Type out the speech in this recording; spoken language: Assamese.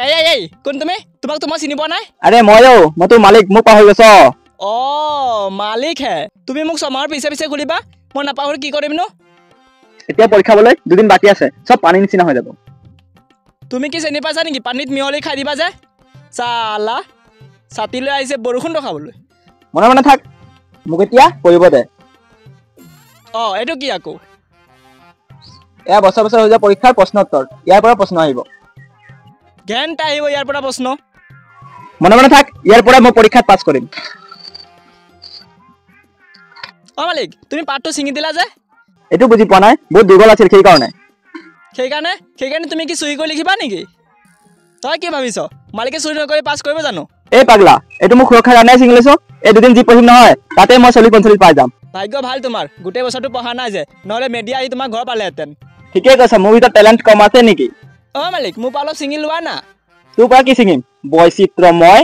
এই কোন তুমি তোমাক তো মই চিনি পোৱা নাই আৰে মই তোৰ মালিক মোক পাহৰি গৈছ অ মালিক হে তুমি মোক ছমাহৰ পিছে পিছে ঘূৰিবা মই নাপাহৰি কি কৰিম নো এতিয়া পৰীক্ষা বলে দুদিন বাকি আছে সব পানী নিচিনা হৈ যাব তুমি কি চিনি পাইছা নেকি পানীত মিহলি খাই দিবা যে চালা ছাতি লৈ আহিছে বৰষুণ ৰখাবলৈ মনে মনে থাক মোক এতিয়া কৰিব দে অ এইটো কি আকৌ এয়া বছৰ বছৰ হৈ যোৱা পৰীক্ষাৰ প্ৰশ্ন উত্তৰ ইয়াৰ পৰা প্ৰশ্ন আহিব ঘেণ্টা আহিব ইয়াৰ পৰা প্ৰশ্ন মনে মনে থাক ইয়াৰ পৰা মই পৰীক্ষাত পাছ কৰিম অ মালিক তুমি পাতটো ছিঙি দিলা যে এইটো বুজি পোৱা নাই বহুত দুৰ্বল আছিল সেইকাৰণে তুমি কি চুৰি কৰি লিখিবা নেকি তই কি ভাবিছ মালিকে চুৰি নকৰি পাছ কৰিব জানো এই পাগলা এইটো মোক সুৰক্ষাৰ কাৰণে ছিঙি লৈছো এই দুদিন যি পঢ়িম নহয় তাতে মই 40-45 পাই যাম ভাগ্য ভাল তোমাৰ গোটেই বছৰটো পঢ়া নাই যে নহলে মেডিয়া আহি তোমাৰ ঘৰ পালেহেঁতেন ঠিকে কৈছা মোৰ ভিতৰত টেলেণ্ট কম আছে নেকি অ মালিক মোৰ পৰা অলপ ছিঙি লোৱা না তোৰ পৰা কি ছিঙিম বৈচিত্ৰময়